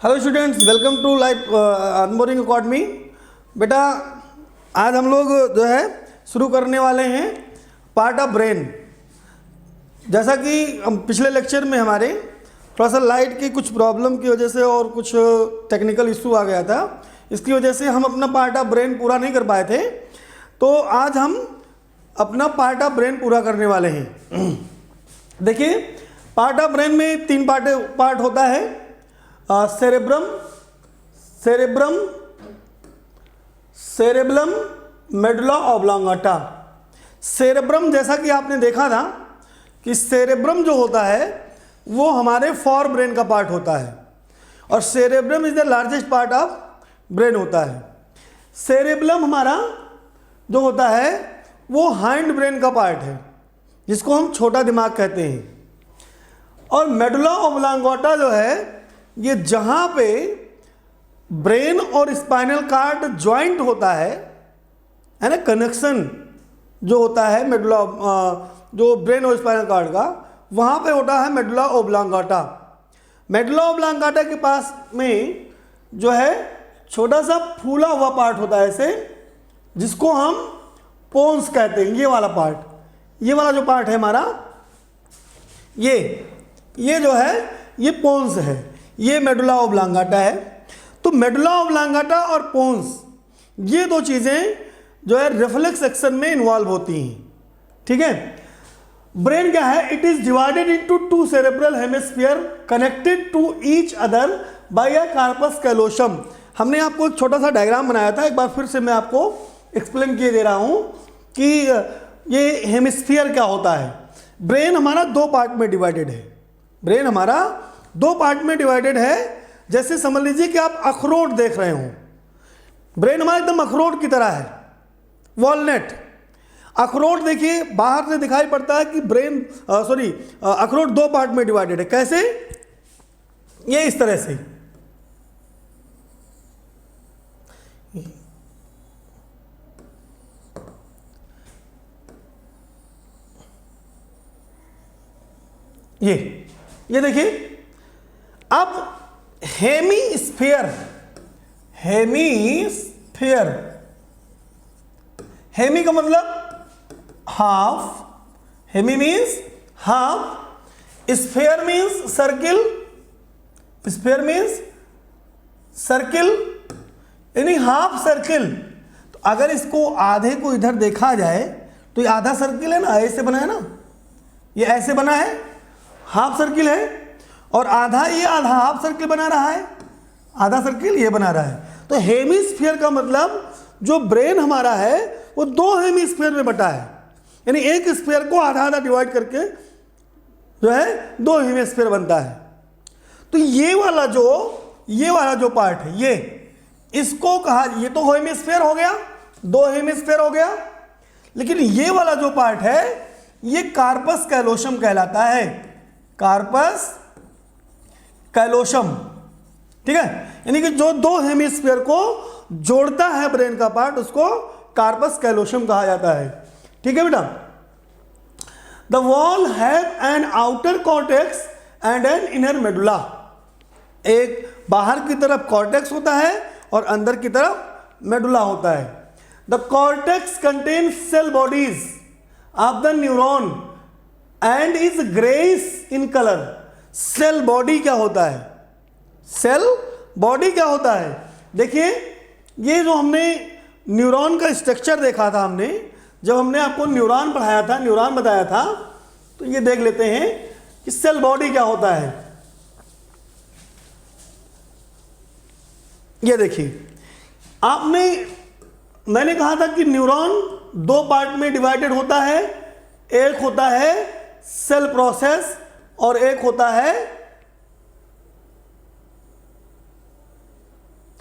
Hello students, welcome to life unboring academy. बेटा आज हम लोग जो है शुरू करने वाले हैं पार्ट ऑफ ब्रेन। जैसा कि हम पिछले लेक्चर में हमारे थोड़ा सा लाइट की कुछ प्रॉब्लम की वजह से और कुछ टेक्निकल इशू आ गया था, इसकी वजह से हम अपना पार्ट ऑफ ब्रेन पूरा नहीं कर पाए थे। तो आज हम अपना पार्ट ऑफ ब्रेन पूरा करने वाले हैं। देखिए, पार्ट ऑफ ब्रेन में तीन पार्ट होता है, cerebrum, cerebrum, medulla oblongata. Cerebrum, जैसा कि आपने देखा था कि सेरेब्रम जो होता है वो हमारे फॉर ब्रेन का पार्ट होता है और cerebrum is the largest part of brain होता है। सेरेब्रम हमारा जो होता है वो हाइंड ब्रेन का पार्ट है, जिसको हम छोटा दिमाग कहते हैं। और मेडुला ऑब्लांगाटा जो है ये जहाँ पे ब्रेन और स्पाइनल कार्ड ज्वाइंट होता है ना, कनेक्शन जो होता है मेडुला जो ब्रेन और स्पाइनल कार्ड का, वहाँ पे होता है मेडुला ऑब्लांगाटा। मेडुला ऑब्लांगाटा के पास में जो है छोटा सा फूला हुआ पार्ट होता है ऐसे, जिसको हम पोन्स कहते हैं। ये वाला पार्ट, ये वाला जो पार्ट है हमारा, ये जो है ये पोन्स है, ये मेडुला ऑब्लांगाटा है। तो मेडुला ऑब्लांगाटा और पोन्स, ये दो चीज़ें जो है रिफ्लेक्स एक्शन में इन्वॉल्व होती हैं। ठीक है। ब्रेन क्या है, it is divided into two cerebral hemisphere connected to each other by a corpus callosum. हमने आपको एक छोटा सा डायग्राम बनाया था, एक बार फिर से मैं आपको एक्सप्लेन किए दे रहा हूँ कि ये हेमिस्फीयर क्या होता है। ब्रेन हमारा दो पार्ट में डिवाइडेड है, ब्रेन हमारा दो पार्ट में डिवाइडेड है। जैसे समझ लीजिए कि आप अखरोट देख रहे हो, ब्रेन हमारा एकदम अखरोट की तरह है, वॉलनट। अखरोट देखिए बाहर से दिखाई पड़ता है कि ब्रेन अखरोट दो पार्ट में डिवाइडेड है। कैसे? ये इस तरह से, ये देखिए। अब हेमीस्फीयर, हेमी का मतलब half, hemi means half, sphere means circle, sphere means circle यानी हाफ सर्किल। तो अगर इसको आधे को इधर देखा जाए तो ये आधा सर्किल है ना, ऐसे बना है ना, ये ऐसे बना है, हाफ सर्किल है। और आधा, ये आधा हाफ सर्किल बना रहा है, आधा सर्किल ये बना रहा है। तो हेमीस्फीयर का मतलब जो ब्रेन हमारा है वो दो हेमीस्फीयर में बटा है, यानी एक स्फीयर को आधा आधा डिवाइड करके जो है दो हेमीस्फीयर बनता है। तो ये वाला जो पार्ट है, ये इसको कहा, ये तो हेमीस्फीयर हो गया, दो हेमीस्फीयर हो गया। लेकिन ये वाला जो पार्ट है ये कार्पस कैलोसम कहलाता है, कार्पस कैलोसम। ठीक है, यानी कि जो दो हेमिस्फीयर को जोड़ता है ब्रेन का पार्ट, उसको कार्पस कैलोसम कहा जाता है। ठीक है बेटा। The wall have an outer cortex and an inner medulla. एक बाहर की तरफ कॉर्टेक्स होता है और अंदर की तरफ मेडुला होता है। The cortex contain cell bodies of the neuron and is greyish in colour. Cell body क्या होता है, सेल बॉडी क्या होता है? देखिए, ये जो हमने न्यूरॉन का स्ट्रक्चर देखा था, हमने जब हमने आपको न्यूरॉन पढ़ाया था, न्यूरॉन बताया था, तो ये देख लेते हैं कि सेल बॉडी क्या होता है। ये देखिए, मैंने कहा था कि न्यूरॉन दो पार्ट में डिवाइडेड होता है, एक होता है सेल प्रोसेस और एक होता है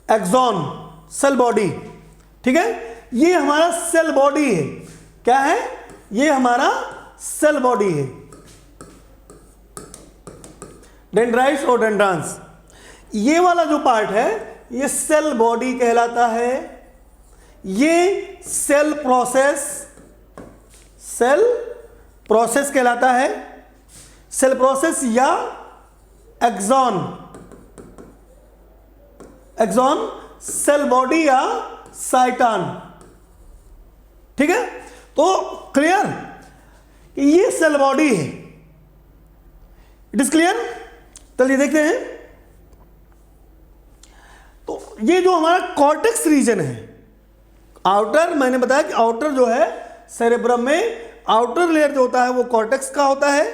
एक्सॉन, सेल बॉडी। ठीक है, ये हमारा सेल बॉडी है। क्या है? ये हमारा सेल बॉडी है, डेंड्राइट्स और डेंड्रान्स। ये वाला जो पार्ट है ये सेल बॉडी कहलाता है। ये सेल प्रोसेस कहलाता है, सेल प्रोसेस या एक्सॉन। एक्सॉन सेल बॉडी या साइटान। ठीक है, तो क्लियर, ये सेल बॉडी है। It is clear. चलिए देखते हैं। तो ये जो हमारा कॉर्टेक्स रीजन है, आउटर, मैंने बताया कि आउटर जो है सेरेब्रम में आउटर लेयर जो होता है वो कॉर्टेक्स का होता है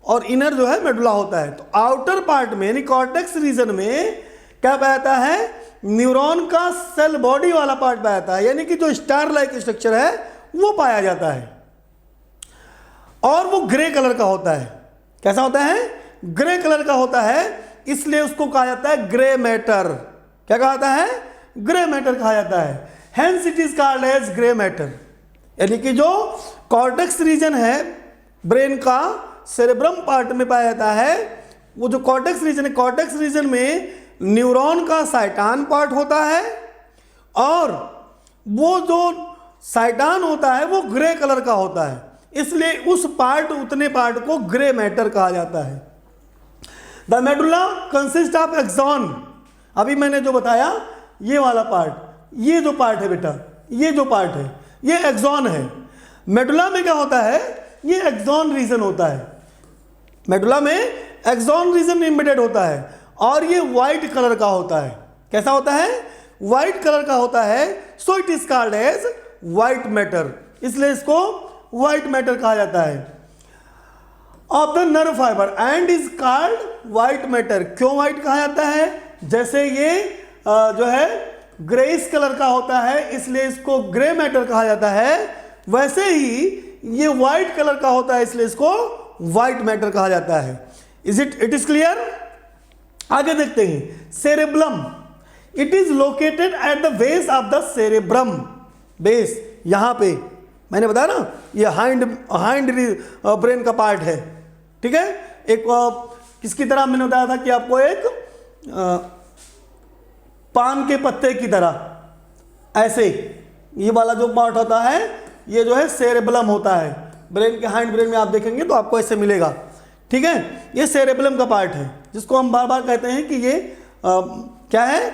और इनर जो है मेडुला होता है। तो आउटर पार्ट में यानी कॉर्टेक्स रीजन में क्या पाया जाता है, न्यूरॉन का सेल बॉडी वाला पार्ट पाया जाता है, यानी कि जो स्टार लाइक स्ट्रक्चर है वो पाया जाता है और वो ग्रे कलर का होता है। कैसा होता है, ग्रे कलर का होता है, इसलिए उसको कहा जाता है ग्रे मैटर। क्या कहा जाता है, ग्रे मैटर कहा जाता है। Hence it is called as grey matter. यानी कि जो कॉर्टेक्स रीजन है ब्रेन का सेरेब्रम पार्ट में पाया जाता है, वो जो कॉर्टेक्स रीजन है, कॉर्टेक्स रीजन में न्यूरॉन का साइटान पार्ट होता है और वो जो साइटान होता है वो ग्रे कलर का होता है, इसलिए उस पार्ट, उतने पार्ट को ग्रे मैटर कहा जाता है। The medulla consist of axon. अभी मैंने जो बताया ये वाला पार्ट, ये जो पार्ट है बेटा, ये जो पार्ट है ये एक्सॉन है। मेडुला में क्या होता है, ये एक्सॉन रीजन होता है। मेडुला में एक्सॉन रीजन एम्बेडेड होता है और ये व्हाइट कलर का होता है। कैसा होता है, व्हाइट कलर का होता है। So it is called as white matter, इसलिए इसको व्हाइट मैटर कहा जाता है। Of the nerve fibre and is called white matter. क्यों व्हाइट कहा जाता है, जैसे ये जो है ग्रेइश कलर का होता है इसलिए इसको ग्रे मैटर कहा जाता है, वैसे ही ये व्हाइट कलर का होता है इसलिए इसको व्हाइट मैटर कहा जाता है। It is clear. आगे देखते हैं। Cerebrum, it is located at the base of the cerebrum. Base यहां पे मैंने बताया ना, ये हाइंड ब्रेन का पार्ट है। ठीक है, एक किसकी तरह मैंने बताया था कि आपको एक पान के पत्ते की तरह, ऐसे ये वाला जो पार्ट होता है ये जो है सेरेब्रम होता है। ब्रेन के हाइंड ब्रेन में आप देखेंगे तो आपको ऐसे मिलेगा। ठीक है, ये सेरेब्रम का पार्ट है जिसको हम बार बार कहते हैं कि ये क्या है,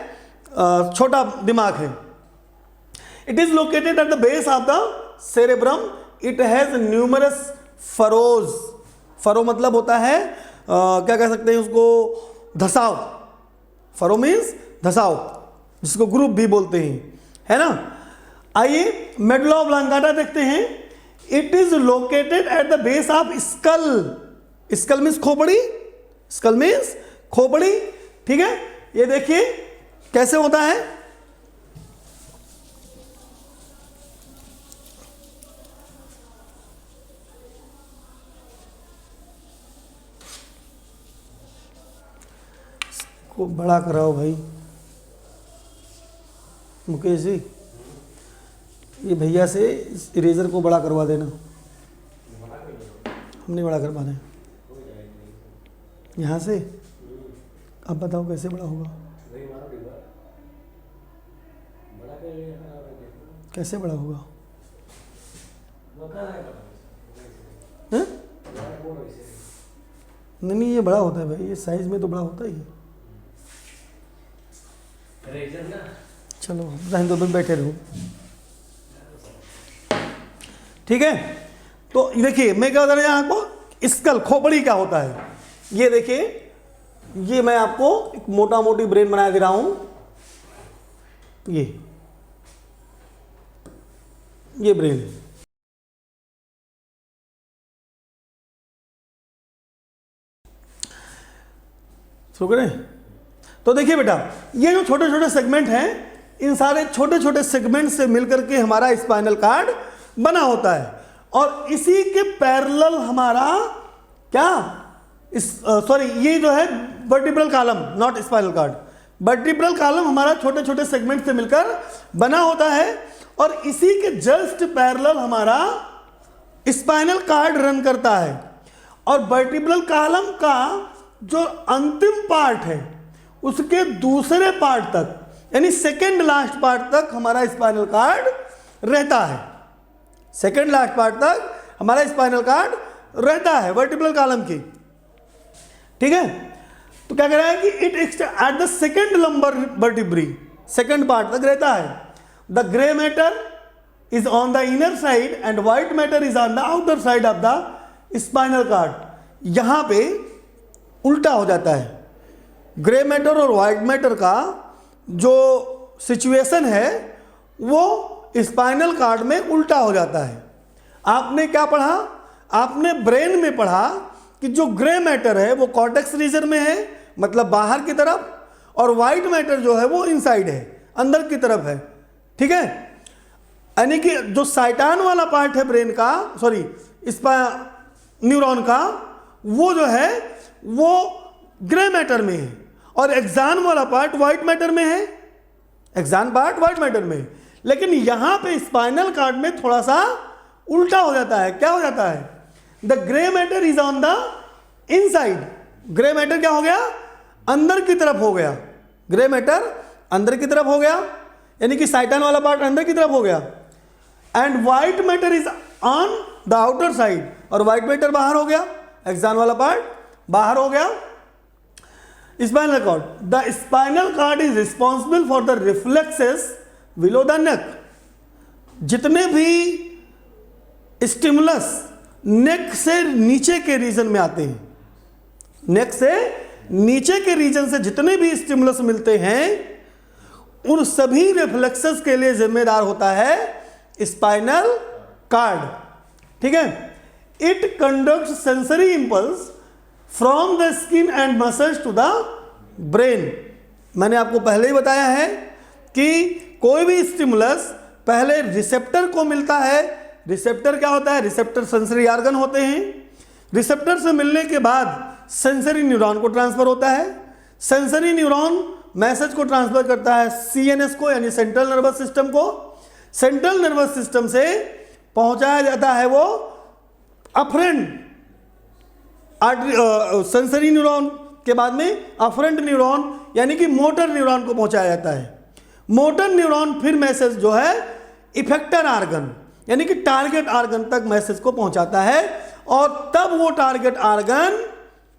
छोटा दिमाग है। It is located at the base of the cerebrum. It has numerous furrows. Furrow मतलब होता है क्या कह सकते हैं उसको, धसाव। फरो मीन्स धसाव, जिसको ग्रुप भी बोलते हैं, है ना। आइए मेडुला ऑब्लांगाटा देखते हैं। It is located at the base of skull. Skull means खोपड़ी, स्कल मीन्स खोपड़ी। ठीक है, ये देखिए कैसे होता है। इसको बड़ा कराओ भाई मुकेश जी, ये भैया से इस इरेजर को बड़ा करवा देना। हम नहीं बड़ा करवा रहे यहाँ से। अब बताओ कैसे बड़ा होगा, कैसे बड़ा होगा? हैं? नहीं ये बड़ा होता है भाई, ये साइज में तो बड़ा होता ही है। चलो रहने दो, बैठे रहो। ठीक है, तो देखिए मैं क्या बता रहा हूं आपको, स्कल खोपड़ी क्या होता है। ये देखिए, ये मैं आपको एक मोटा मोटी ब्रेन बना दे रहा हूं। ये ब्रेन है। शुरू करें। तो देखिए बेटा, ये जो छोटे छोटे सेगमेंट हैं, इन सारे छोटे छोटे सेगमेंट से मिलकर के हमारा स्पाइनल कार्ड बना होता है और इसी के पैरेलल हमारा क्या, सॉरी ये जो है vertebral column, not spinal cord, vertebral column हमारा छोटे छोटे सेगमेंट से मिलकर बना होता है और इसी के जस्ट पैरेलल हमारा स्पाइनल कार्ड रन करता है। और वर्टिब्रल कॉलम का जो अंतिम पार्ट है उसके दूसरे पार्ट तक, यानी सेकेंड लास्ट पार्ट तक हमारा स्पाइनल कार्ड रहता है। सेकेंड लास्ट पार्ट तक हमारा स्पाइनल कार्ड रहता है वर्टिब्रल कॉलम की। ठीक है, तो क्या कह रहा है कि it at the second lumbar vertebra, second part तक रहता है। The grey matter is on the inner side and white matter is on the outer side of the spinal cord. यहां पे उल्टा हो जाता है, ग्रे मैटर और व्हाइट मैटर का जो सिचुएशन है वो स्पाइनल कॉर्ड में उल्टा हो जाता है। आपने क्या पढ़ा, आपने ब्रेन में पढ़ा कि जो ग्रे मैटर है वो कॉर्टेक्स रीजन में है, मतलब बाहर की तरफ, और व्हाइट मैटर जो है वो इनसाइड है, अंदर की तरफ है। ठीक है, यानी कि जो साइटान वाला पार्ट है ब्रेन का, सॉरी न्यूरॉन का, वो जो है वो ग्रे मैटर में है, और एक्सान वाला पार्ट व्हाइट मैटर में है, एक्सान पार्ट व्हाइट मैटर में है। लेकिन यहां पे स्पाइनल कॉर्ड में थोड़ा सा उल्टा हो जाता है। क्या हो जाता है, the grey matter is on the inside, grey matter क्या हो गया, अंदर की तरफ हो गया, ग्रे मैटर अंदर की तरफ हो गया, यानी कि साइटान वाला पार्ट अंदर की तरफ हो गया, and white matter is on the outer side, और व्हाइट मैटर बाहर हो गया, एक्सान वाला पार्ट बाहर हो गया। Spinal cord, the spinal cord is responsible for the reflexes below the neck. जितने भी स्टिमुलस नेक से नीचे के रीजन में आते हैं, नेक से नीचे के रीजन से जितने भी स्टिमुलस मिलते हैं, उन सभी रिफ्लेक्सेस के लिए जिम्मेदार होता है स्पाइनल कॉर्ड। ठीक है, it conducts sensory impulse from the skin and muscles to the brain. मैंने आपको पहले ही बताया है कि कोई भी स्टिमुलस पहले रिसेप्टर को मिलता है। रिसेप्टर क्या होता है, रिसेप्टर सेंसरी ऑर्गन होते हैं। रिसेप्टर से मिलने के बाद सेंसरी न्यूरॉन को ट्रांसफर होता है, सेंसरी न्यूरॉन मैसेज को ट्रांसफर करता है सीएनएस को, यानी सेंट्रल नर्वस सिस्टम को। सेंट्रल नर्वस सिस्टम से पहुंचाया जाता है वो अफरेंट सेंसरी न्यूरॉन के बाद में अफरेंट न्यूरॉन, यानी कि मोटर न्यूरॉन को पहुंचाया जाता है। मोटर न्यूरॉन फिर मैसेज जो है इफेक्टर ऑर्गन, यानी कि टारगेट ऑर्गन तक मैसेज को पहुंचाता है, और तब वो टारगेट ऑर्गन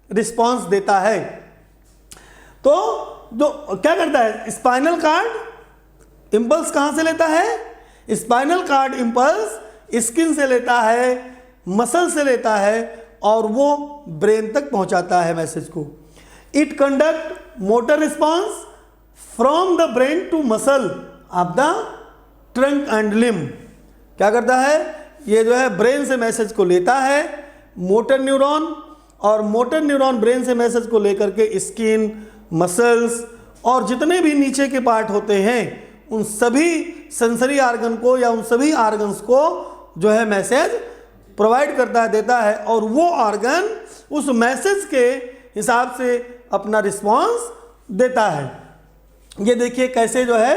रिस्पांस देता है। तो जो क्या करता है, स्पाइनल कॉर्ड इंपल्स कहां से लेता है, स्पाइनल कॉर्ड इंपल्स स्किन से लेता है, मसल से लेता है, और वो ब्रेन तक पहुंचाता है मैसेज को। It conduct motor response from the brain to muscle of the trunk and limb. क्या करता है, ये जो है ब्रेन से मैसेज को लेता है मोटर न्यूरॉन, और मोटर न्यूरॉन ब्रेन से मैसेज को लेकर के स्किन, मसल्स और जितने भी नीचे के पार्ट होते हैं उन सभी सेंसरी ऑर्गन को या उन सभी ऑर्गन्स को जो है मैसेज प्रोवाइड करता है, देता है, और वो ऑर्गन उस मैसेज के हिसाब से अपना रिस्पांस देता है। ये देखिए कैसे जो है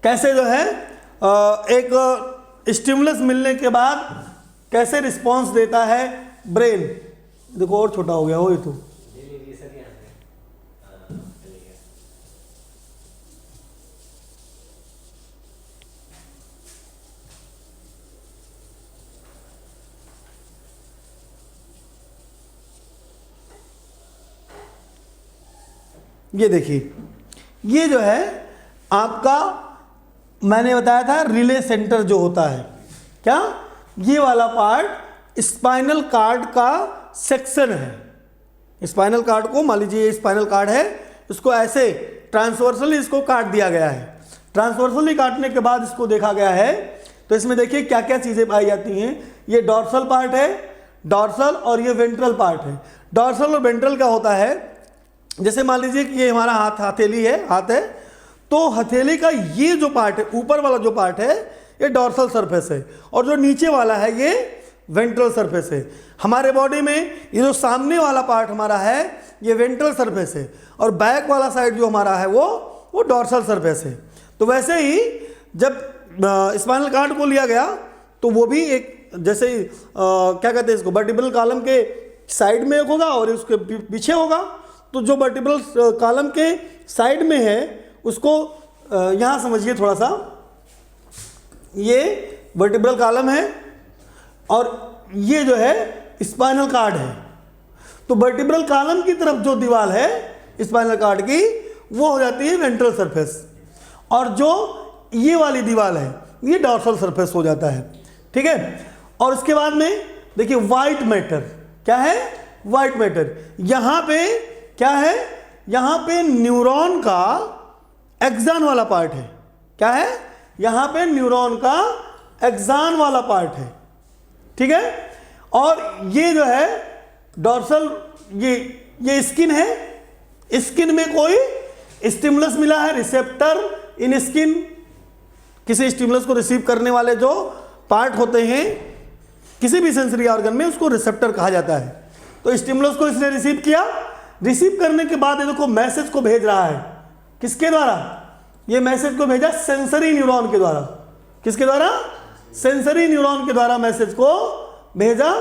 कैसे जो है एक स्टिमुलस मिलने के बाद कैसे रिस्पांस देता है ब्रेन। देखो और छोटा हो गया हो ये तो। ये देखिए, ये जो है आपका मैंने बताया था रिले सेंटर जो होता है, क्या ये वाला पार्ट स्पाइनल कॉर्ड का सेक्शन है। स्पाइनल कॉर्ड को मान लीजिए स्पाइनल कॉर्ड है, इसको ऐसे ट्रांसवर्सली इसको काट दिया गया है। ट्रांसवर्सली काटने के बाद इसको देखा गया है, तो इसमें देखिए क्या क्या चीज़ें पाई जाती हैं। ये डॉर्सल पार्ट है, डॉर्सल, और ये वेंट्रल पार्ट है। डॉर्सल और वेंट्रल क्या होता है, जैसे मान लीजिए कि ये हमारा हाथ, हथेली है, हाथ है, तो हथेली का ये जो पार्ट है, ऊपर वाला जो पार्ट है, ये डॉर्सल सरफेस है, और जो नीचे वाला है ये वेंट्रल सरफेस है। हमारे बॉडी में ये जो सामने वाला पार्ट हमारा है ये वेंट्रल सरफेस है, और बैक वाला साइड जो हमारा है वो डॉर्सल सरफेस है। तो वैसे ही जब स्पाइनल कॉर्ड को लिया गया तो वो भी एक जैसे क्या कहते हैं इसको, वर्टिब्रल कॉलम के साइड में एक होगा और उसके पीछे होगा। तो जो वर्टिब्रल कॉलम के साइड में है उसको यहाँ समझिए थोड़ा सा, ये वर्टिब्रल कॉलम है और ये जो है स्पाइनल कार्ड है। तो वर्टिब्रल कॉलम की तरफ जो दीवार है स्पाइनल कार्ड की वो हो जाती है वेंट्रल सरफेस, और जो ये वाली दीवार है ये डॉर्सल सरफेस हो जाता है। ठीक है, और इसके बाद में देखिए व्हाइट मैटर, क्या है? White matter. यहां पे क्या है? यहां पे न्यूरॉन का एक्सान वाला पार्ट है। क्या है? यहां पे न्यूरॉन का एक्सान वाला पार्ट है। ठीक है, और ये जो है डॉर्सल, ये स्किन है। स्किन में कोई स्टिमुलस मिला है, रिसेप्टर इन स्किन, किसी स्टिमुलस को रिसीव करने वाले जो पार्ट होते हैं किसी भी सेंसरी ऑर्गन में, उसको रिसेप्टर कहा जाता है। तो स्टिमुलस को इसने रिसीव किया, रिसीव करने के बाद ये देखो मैसेज को भेज रहा है। किसके द्वारा? ये मैसेज को भेजा सेंसरी न्यूरॉन के द्वारा। किसके द्वारा? सेंसरी न्यूरॉन के द्वारा मैसेज को भेजा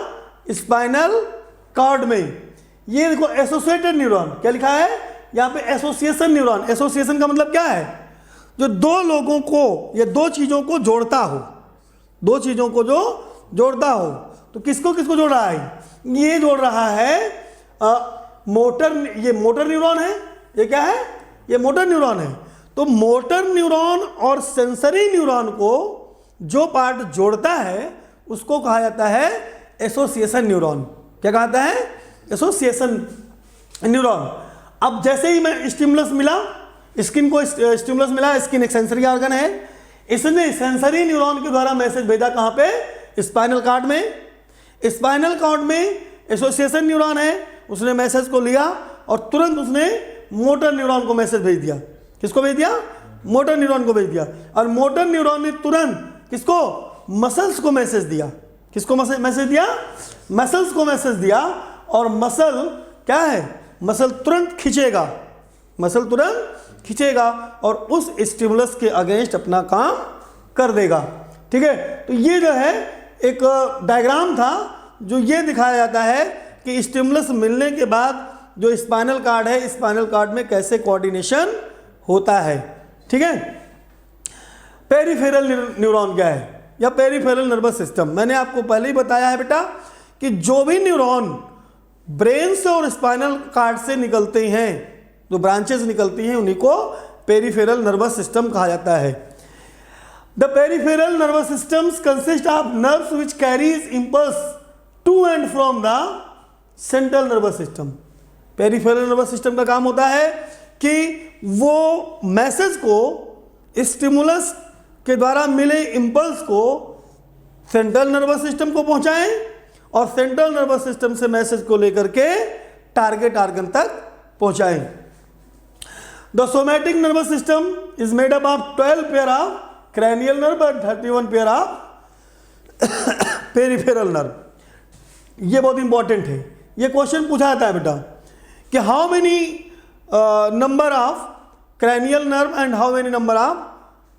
स्पाइनल कॉर्ड में। ये देखो एसोसिएटेड न्यूरॉन, क्या लिखा है यहाँ पे? Association neuron. एसोसिएशन का मतलब क्या है? जो दो लोगों को या दो चीजों को जोड़ता हो, दो चीजों को जो जोड़ता हो। तो किसको किसको जोड़ रहा है? ये जोड़ रहा है मोटर, ये मोटर न्यूरॉन है। ये क्या है? ये मोटर न्यूरॉन है। तो मोटर न्यूरॉन और सेंसरी न्यूरॉन को जो पार्ट जोड़ता है उसको कहा जाता है एसोसिएशन न्यूरॉन। क्या कहा जाता है? Association neuron. अब जैसे ही मैं स्टिमुलस मिला, स्किन को स्टिमुलस मिला, स्किन एक सेंसरी ऑर्गन है, इसने सेंसरी न्यूरॉन के द्वारा मैसेज भेजा कहां पे? स्पाइनल कॉर्ड में। स्पाइनल कॉर्ड में एसोसिएशन न्यूरॉन है, उसने मैसेज को लिया और तुरंत उसने मोटर न्यूरॉन को मैसेज भेज दिया। किसको भेज दिया? मोटर न्यूरॉन को भेज दिया। और मोटर न्यूरॉन ने तुरंत किसको? मसल्स को मैसेज दिया। किसको मैसेज दिया? मसल्स को मैसेज दिया। और मसल क्या है? मसल तुरंत खींचेगा, मसल तुरंत खींचेगा और उस स्टिमुलस के अगेंस्ट अपना काम कर देगा। ठीक है, तो ये जो है एक डायग्राम था जो ये दिखाया जाता है कि स्टिमुलस मिलने के बाद जो स्पाइनल कार्ड है, स्पाइनल कार्ड में कैसे कोऑर्डिनेशन होता है। ठीक है, पेरिफेरल न्यूरॉन क्या है या पेरिफेरल नर्वस सिस्टम? मैंने आपको पहले ही बताया है बेटा कि जो भी न्यूरॉन ब्रेन से और स्पाइनल कार्ड से निकलते हैं, जो ब्रांचेस निकलती हैं, उन्हीं को पेरिफेरल नर्वस सिस्टम कहा जाता है। The peripheral nervous systems consist of nerves which carries impulse to and from the central nervous system. Peripheral nervous system का काम होता है कि वो मैसेज को, स्टिमुलस के द्वारा मिले इंपल्स को सेंट्रल नर्वस सिस्टम को पहुंचाएं और सेंट्रल नर्वस सिस्टम से मैसेज को लेकर के टारगेट ऑर्गन तक पहुंचाएं। The somatic nervous system is made up of 12 pair of cranial nerve और 31 पेयर ऑफ पेरिफेरल नर्व। ये बहुत इंपॉर्टेंट है, ये क्वेश्चन पूछा जाता है बेटा कि how many number of cranial nerve and how many number of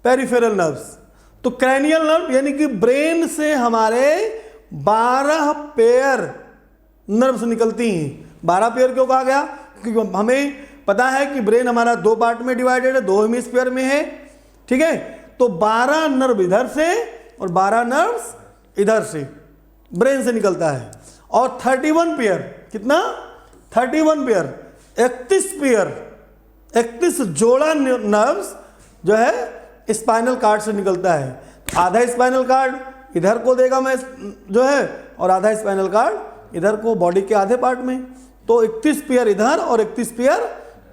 peripheral nerves. तो क्रैनियल नर्व यानी कि ब्रेन से हमारे 12 पेयर नर्व्स निकलती हैं। 12 पेयर क्यों कहा गया? क्योंकि हमें पता है कि ब्रेन हमारा 2 पार्ट में डिवाइडेड है, 2 हेमिस्फीयर में है। ठीक है, तो 12 नर्व इधर से और 12 नर्व्स इधर से ब्रेन से निकलता है। और 31 पेयर, कितना? 31 पेयर, 31 पेयर, 31 जोड़ा नर्व्स जो है स्पाइनल कार्ड से निकलता है। आधा स्पाइनल कार्ड इधर को देगा मैं जो है और आधा स्पाइनल कार्ड इधर को, बॉडी के आधे पार्ट में। तो 31 पेयर इधर और 31 पेयर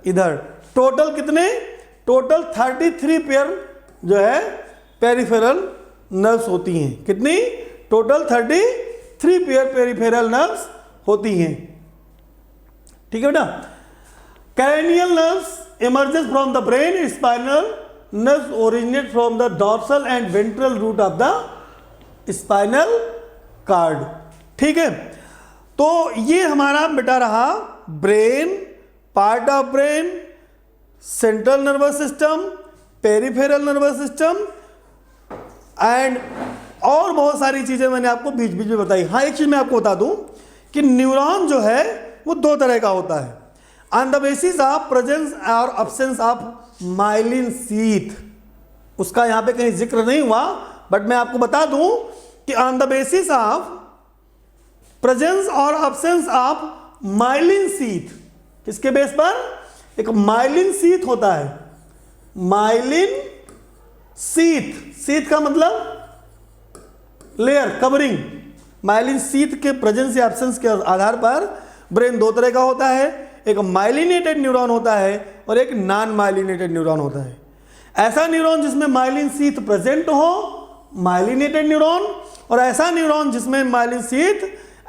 इधर। टोटल कितने? टोटल 33 पेयर जो है पेरिफेरल नर्व्स होती हैं। कितनी? टोटल 33 पेयर पेरिफेरल नर्व्स होती हैं। ठीक है बेटा। cranial nerves emerges from the brain, spinal nerves originate from the dorsal and ventral root of the spinal cord। ठीक है, तो ये हमारा बेटा रहा brain, part of brain, central nervous system, peripheral nervous system and और बहुत सारी चीजें मैंने आपको बीच बीच में बताई। हाँ, एक चीज मैं आपको बता दूं कि न्यूरॉन जो है वो 2 तरह का होता है। On the basis of presence और एब्सेंस ऑफ माइलिन शीथ, उसका यहाँ पे कहीं जिक्र नहीं हुआ, बट मैं आपको बता दूं कि on the basis of presence और अब्सेंस ऑफ माइलिन शीथ, किसके बेस पर? एक माइलिन शीथ होता है, माइलिन शीथ, शीथ का मतलब लेयर, कवरिंग। माइलिन शीथ के प्रेजेंस या एब्सेंस के आधार पर ब्रेन दो तरह का होता है, एक माइलिनेटेड न्यूरॉन होता है और एक नॉन माइलिनेटेड न्यूरॉन होता है। ऐसा न्यूरॉन जिसमें माइलिन शीथ प्रेजेंट हो, माइलिनेटेड न्यूरॉन, और ऐसा न्यूरॉन जिसमें माइलिन शीथ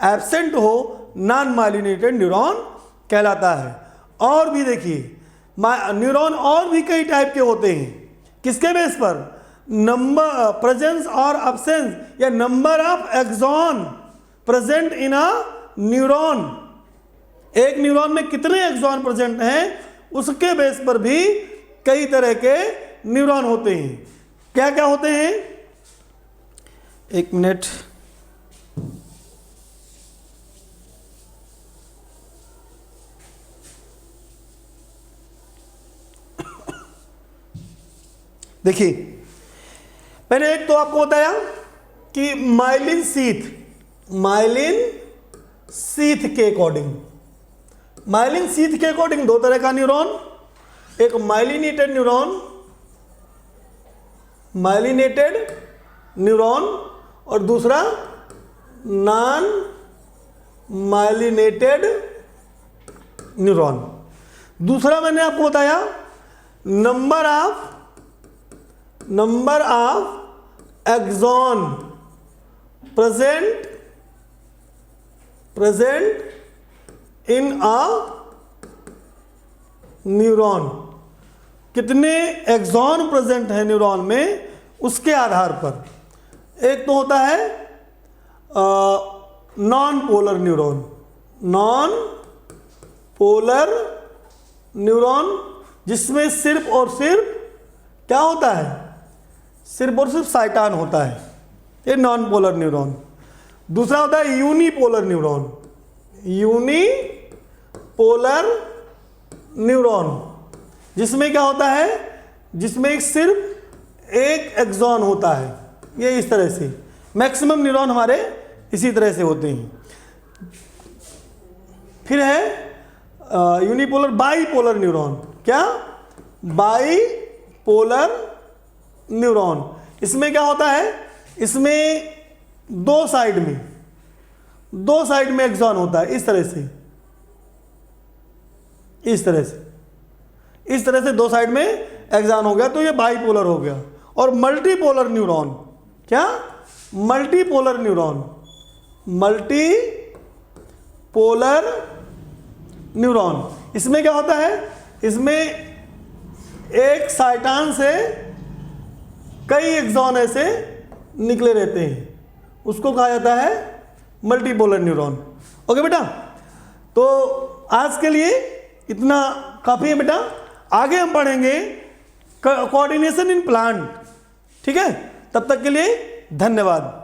एब्सेंट हो, नॉन माइलिनेटेड न्यूरॉन कहलाता है। और भी देखिए, न्यूरॉन और भी कई टाइप के होते हैं, किसके बेस पर? नंबर, प्रेजेंस और अब्सेंस या number of axon present in a neuron. एक न्यूरॉन में कितने एक्सॉन प्रेजेंट हैं, उसके बेस पर भी कई तरह के न्यूरॉन होते हैं। क्या क्या होते हैं? एक मिनट, देखिए, मैंने एक तो आपको बताया कि माइलिन शीथ, माइलिन शीथ के अकॉर्डिंग, माइलिन शीथ के अकॉर्डिंग दो तरह का न्यूरॉन, एक माइलिनेटेड न्यूरॉन, माइलिनेटेड न्यूरॉन, और दूसरा नॉन माइलिनेटेड न्यूरॉन। दूसरा मैंने आपको बताया number of axon present in a neuron, कितने एक्सॉन प्रेजेंट है न्यूरॉन में उसके आधार पर। एक तो होता है non polar neuron, non polar neuron, जिसमें सिर्फ और सिर्फ क्या होता है? सिर्फ और सिर्फ साइटान होता है, ये नॉन पोलर न्यूरॉन। दूसरा होता है यूनिपोलर न्यूरॉन, यूनिपोलर न्यूरॉन, जिसमें क्या होता है? जिसमें सिर्फ एक एक्सॉन होता है। ये इस तरह से मैक्सिमम न्यूरॉन हमारे इसी तरह से होते हैं। फिर है यूनिपोलर बाईपोलर न्यूरॉन। क्या? Bipolar neuron. इसमें क्या होता है? इसमें दो साइड में एक्सॉन होता है, इस तरह से दो साइड में एक्सॉन हो गया, तो ये बाईपोलर हो गया। और मल्टीपोलर न्यूरॉन, क्या? Multipolar neuron, multipolar neuron. इसमें क्या होता है? इसमें एक साइटान से कई एक्सॉन ऐसे निकले रहते हैं, उसको कहा जाता है मल्टीपोलर न्यूरॉन। ओके बेटा, तो आज के लिए इतना काफ़ी है बेटा। आगे हम पढ़ेंगे कोऑर्डिनेशन इन प्लांट, ठीक है? तब तक के लिए धन्यवाद।